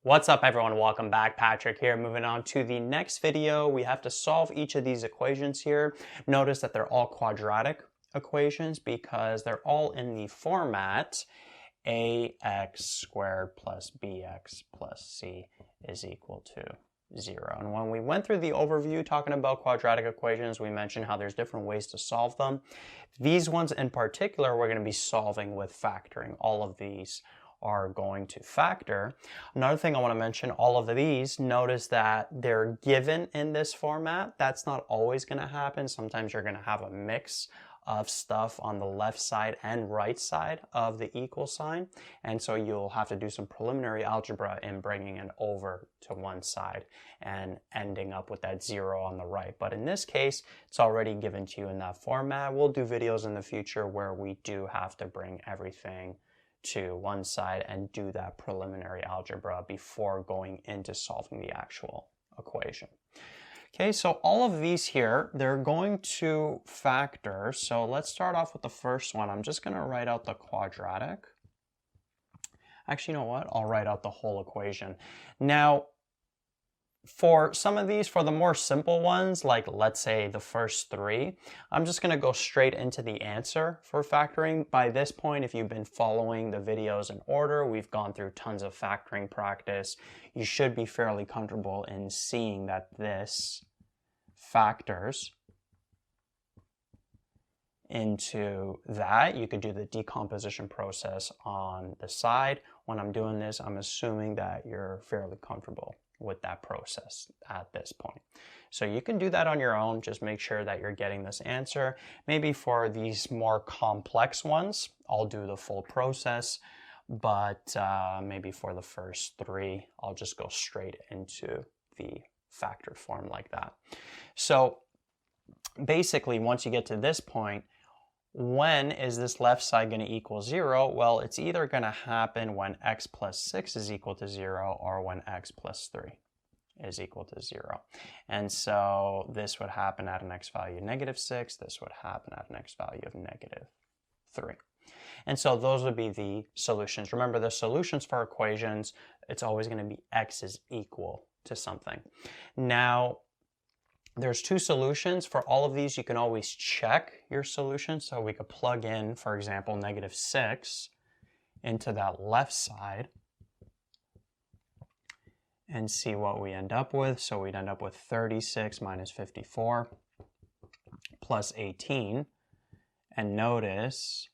What's up everyone, welcome back. Patrick here. Moving on to the next video, we have to solve each of these equations here. Notice that they're all quadratic equations because they're all in the format ax squared plus bx plus c is equal to 0. And when we went through the overview talking about quadratic equations, we mentioned how there's different ways to solve them. These ones in particular, we're going to be solving with factoring. All of these are going to factor. Another thing I want to mention, all of these, notice that they're given in this format. That's not always going to happen. Sometimes you're going to have a mix of stuff on the left side and right side of the equal sign. And so you'll have to do some preliminary algebra in bringing it over to one side and ending up with that 0 on the right. But in this case, it's already given to you in that format. We'll do videos in the future where we do have to bring everything to one side and do that preliminary algebra before going into solving the actual equation. Okay, so all of these here, they're going to factor. So let's start off with the first one. I'm just going to write out the quadratic. Actually, you know what? I'll write out the whole equation. Now, for some of these, for the more simple ones, like let's say the first three, I'm just going to go straight into the answer for factoring. By this point, if you've been following the videos in order, we've gone through tons of factoring practice. You should be fairly comfortable in seeing that this factors into that. You could do the decomposition process on the side. When I'm doing this, I'm assuming that you're fairly comfortable with that process at this point. So you can do that on your own. Just make sure that you're getting this answer. Maybe for these more complex ones, I'll do the full process, but maybe for the first three, I'll just go straight into the factored form like that. So basically, once you get to this point, when is this left side going to equal 0? Well, it's either going to happen when x plus 6 is equal to 0 or when x plus 3 is equal to 0. And so this would happen at an x value of -6. This would happen at an x value of -3. And so those would be the solutions. Remember, the solutions for equations, it's always going to be x is equal to something. Now, there's two solutions. For all of these, you can always check your solution. So we could plug in, for example, -6 into that left side and see what we end up with. So we'd end up with 36 minus 54 plus 18. And notice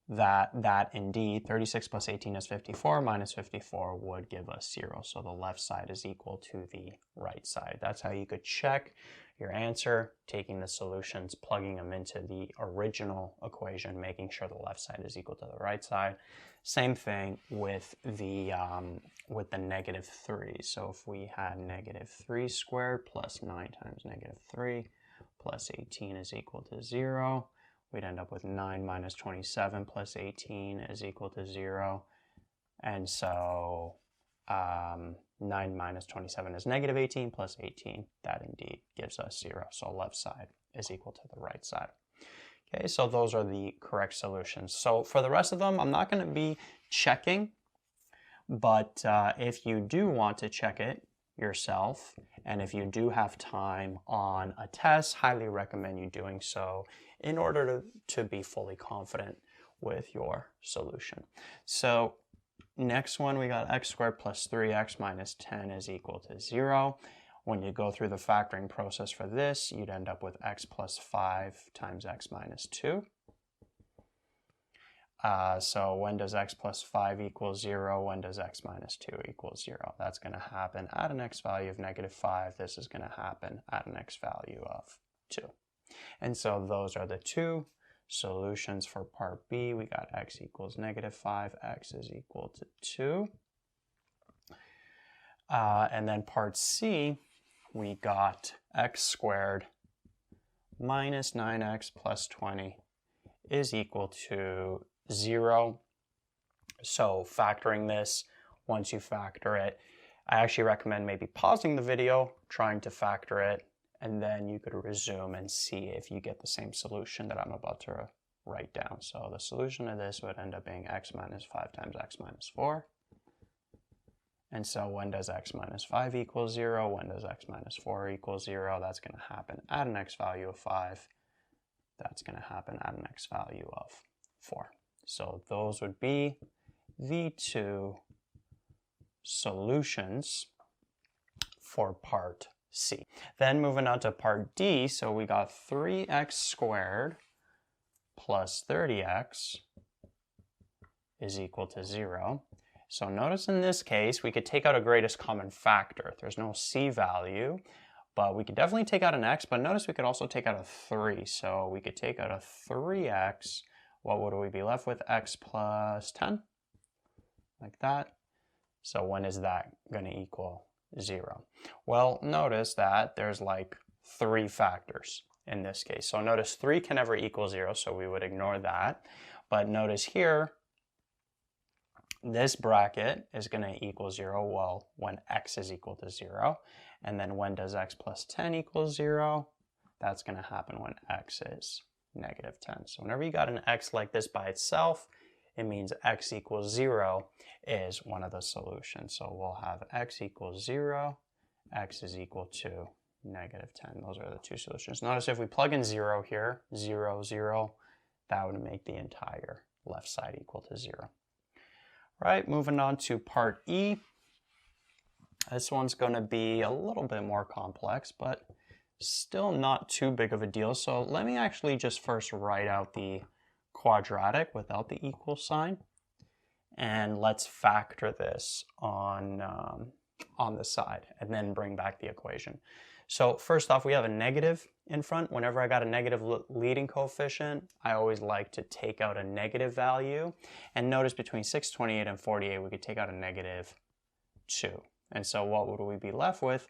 that indeed 36 plus 18 is 54, minus 54 would give us 0. So the left side is equal to the right side. That's how you could check your answer, taking the solutions, plugging them into the original equation, making sure the left side is equal to the right side. Same thing with the -3. So if we had -3 squared plus 9 times -3 plus 18 is equal to 0, we'd end up with 9 minus 27 plus 18 is equal to 0. And so 9 minus 27 is -18 plus 18. That indeed gives us 0. So left side is equal to the right side. Okay, so those are the correct solutions. So for the rest of them, I'm not going to be checking, but if you do want to check it yourself, and if you do have time on a test, highly recommend you doing so in order to be fully confident with your solution. So next one, we got x squared plus 3x minus 10 is equal to 0. When you go through the factoring process for this, you'd end up with x plus 5 times x minus 2. So when does x plus 5 equal 0? When does x minus 2 equal 0? That's going to happen at an x value of -5. This is going to happen at an x value of 2. And so those are the two solutions for part B. We got x equals -5, x is equal to 2. And then part C, we got x squared minus 9x plus 20 is equal to 0. So factoring this, once you factor it, I actually recommend maybe pausing the video, trying to factor it, and then you could resume and see if you get the same solution that I'm about to write down. So the solution of this would end up being x minus 5 times x minus 4. And so when does x minus 5 equal 0? When does x minus 4 equal 0? That's going to happen at an x value of 5. That's going to happen at an x value of 4. So those would be the two solutions for part C. Then moving on to part D, so we got 3x squared plus 30x is equal to 0. So notice in this case, we could take out a greatest common factor. There's no C value, but we could definitely take out an x, but notice we could also take out a 3. So we could take out a 3x. What would we be left with? X plus 10, like that. So when is that going to equal 0? Well, notice that there's like 3 factors in this case. So notice 3 can never equal 0, so we would ignore that. But notice here, this bracket is going to equal 0, well, when x is equal to 0. And then when does x plus 10 equal 0? That's going to happen when x is negative 10. So whenever you got an x like this by itself, it means x equals 0 is one of the solutions. So we'll have x equals 0, x is equal to negative 10. Those are the two solutions. Notice if we plug in 0 here, 0, 0, that would make the entire left side equal to 0. Right, moving on to part E. This one's going to be a little bit more complex, but still not too big of a deal. So let me actually just first write out the quadratic without the equal sign, and let's factor this on the side and then bring back the equation. So first off, we have a negative in front. Whenever I got a negative leading coefficient, I always like to take out a negative value. And notice between 628 and 48, we could take out a negative 2. And so what would we be left with?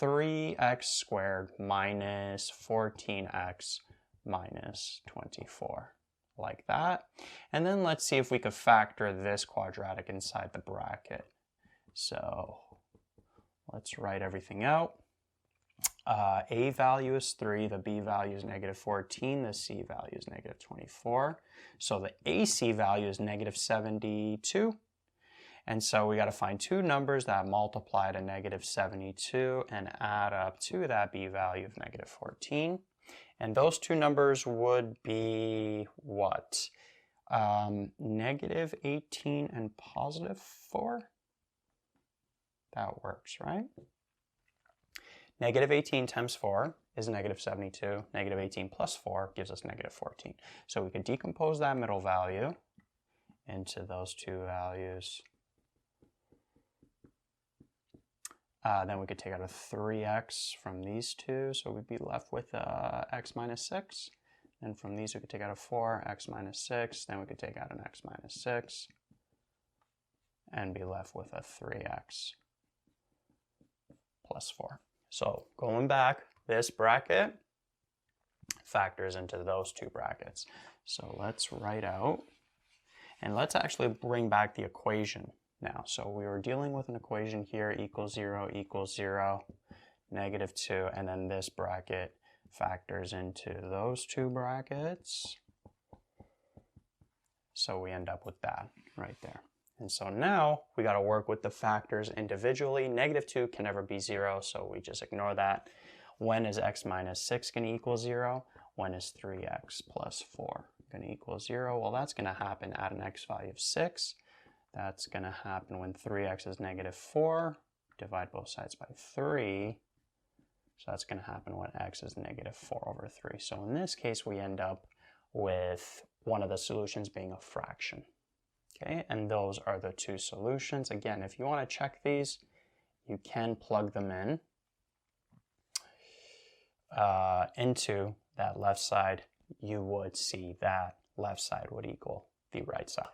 3x squared minus 14x minus 24, like that. And then let's see if we could factor this quadratic inside the bracket. So let's write everything out. A value is 3, the B value is negative 14, the C value is negative 24. So the AC value is negative 72. And so we got to find two numbers that multiply to negative 72 and add up to that B value of negative 14. And those two numbers would be what? Negative 18 and positive 4? That works, right? Negative 18 times 4 is negative 72. Negative 18 plus 4 gives us negative 14. So we could decompose that middle value into those two values. Then we could take out a 3x from these two, so we'd be left with x minus 6. And from these we could take out a 4, x minus 6. Then we could take out an x minus 6 and be left with a 3x plus 4. So going back, this bracket factors into those two brackets. So let's write out, and let's actually bring back the equation now. So we were dealing with an equation here, equals 0, negative 2, and then this bracket factors into those two brackets. So we end up with that right there. And so now we got to work with the factors individually. Negative 2 can never be 0, so we just ignore that. When is x minus 6 going to equal 0? When is 3x plus 4 going to equal 0? Well, that's going to happen at an x value of 6. That's going to happen when 3x is negative 4. Divide both sides by 3. So that's going to happen when x is negative 4 over 3. So in this case, we end up with one of the solutions being a fraction. Okay, and those are the two solutions. Again, if you want to check these, you can plug them in into that left side. You would see that left side would equal the right side.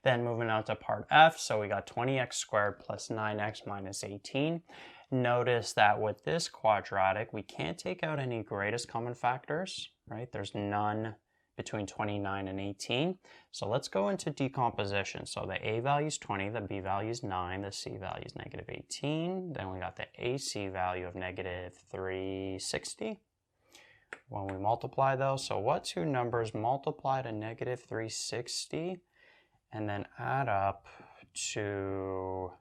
Then moving on to part F, so we got 20x squared plus 9x minus 18. Notice that with this quadratic, we can't take out any greatest common factors, right? There's none between 29 and 18. So let's go into decomposition. So the A value is 20, the B value is 9, the C value is negative 18. Then we got the AC value of negative 360. When we multiply those, so what two numbers multiply to negative 360 and then add up to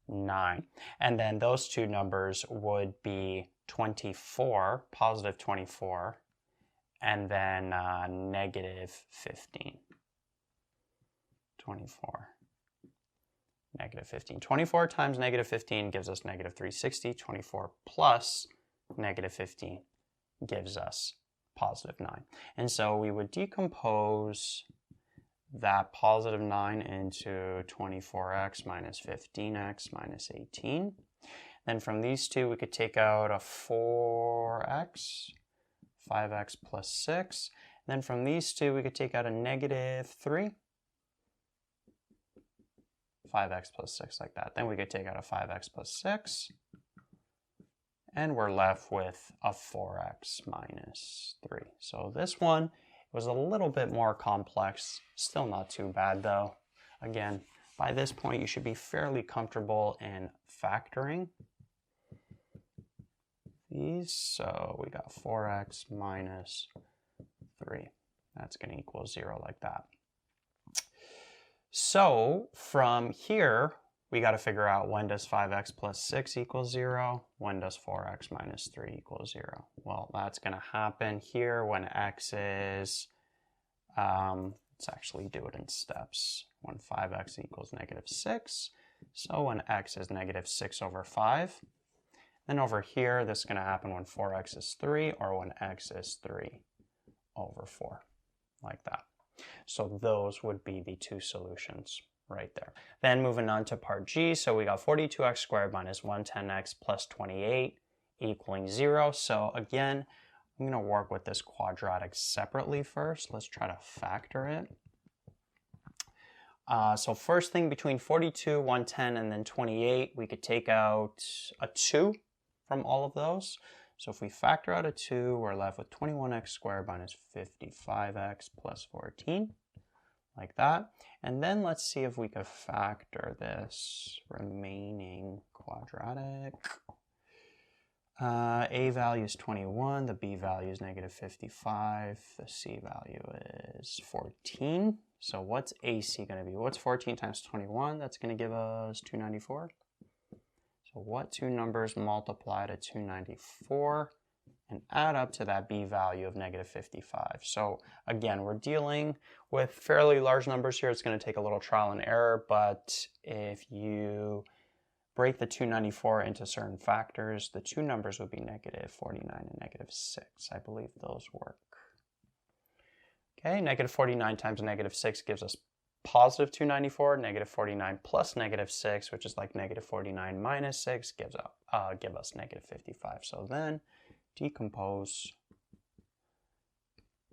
9. And then those two numbers would be 24, positive 24, and then negative 15. 24, negative 15. 24 times negative 15 gives us negative 360. 24 plus negative 15 gives us positive 9. And so we would decompose that positive 9 into 24x minus 15x minus 18. Then from these two, we could take out a 4x, 5x plus 6. Then from these two, we could take out a negative 3, 5x plus 6 like that. Then we could take out a 5x plus 6. And we're left with a 4x minus 3. So this one was a little bit more complex. Still not too bad though. Again, by this point you should be fairly comfortable in factoring these. So we got 4x minus 3. That's going to equal 0 like that. So from here, we got to figure out when does 5x plus 6 equal 0? When does 4x minus 3 equal 0? Well, that's going to happen here when x is, let's actually do it in steps. When 5x equals negative 6. So when x is negative 6 over 5. Then over here, this is going to happen when 4x is 3 or when x is 3 over 4, like that. So those would be the two solutions right there. Then moving on to part G, so we got 42x squared minus 110x plus 28 equaling 0. So again, I'm going to work with this quadratic separately first. Let's try to factor it. So first thing, between 42, 110, and then 28, we could take out a 2 from all of those. So if we factor out a 2, we're left with 21x squared minus 55x plus 14, like that. And then let's see if we could factor this remaining quadratic. A value is 21, the B value is negative 55, the C value is 14. So what's AC going to be? What's 14 times 21? That's going to give us 294. So what two numbers multiply to 294 and add up to that B value of negative 55? So again, we're dealing with fairly large numbers here. It's going to take a little trial and error, but if you break the 294 into certain factors, the two numbers would be negative 49 and negative 6. I believe those work. Okay, negative 49 times negative 6 gives us positive 294, negative 49 plus negative 6, which is like negative 49 minus 6, give us negative 55. So then decompose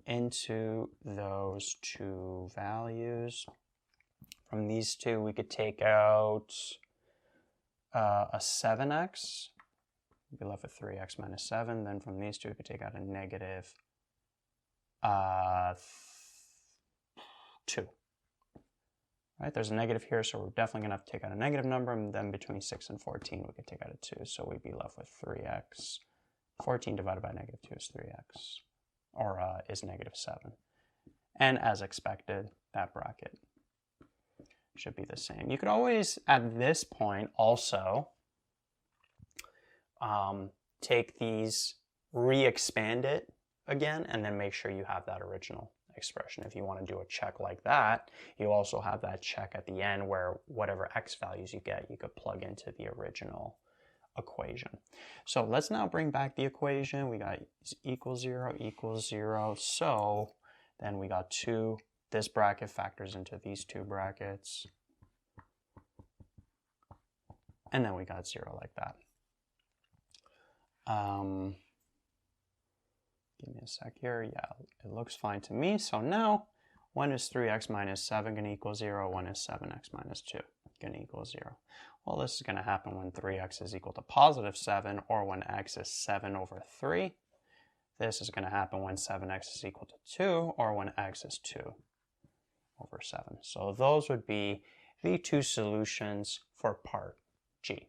into those two values. From these two, we could take out a 7x. We'd be left with 3x minus 7. Then from these two, we could take out a negative 2. Right, there's a negative here, so we're definitely going to have to take out a negative number, and then between 6 and 14, we could take out a 2, so we'd be left with 3x. 14 divided by negative 2 is 3x, or is negative 7. And as expected, that bracket should be the same. You could always, at this point, also take these, re-expand it again, and then make sure you have that original expression. If you want to do a check like that, you also have that check at the end where whatever x values you get, you could plug into the original equation. So let's now bring back the equation. We got equals 0 equals 0. So then we got 2. This bracket factors into these two brackets. And then we got 0 like that. Give me a sec here. Yeah, it looks fine to me. So now, when is 3x minus 7 going to equal 0? When is 7x minus 2 going to equal 0? Well, this is going to happen when 3x is equal to positive 7, or when x is 7 over 3. This is going to happen when 7x is equal to 2, or when x is 2 over 7. So those would be the two solutions for part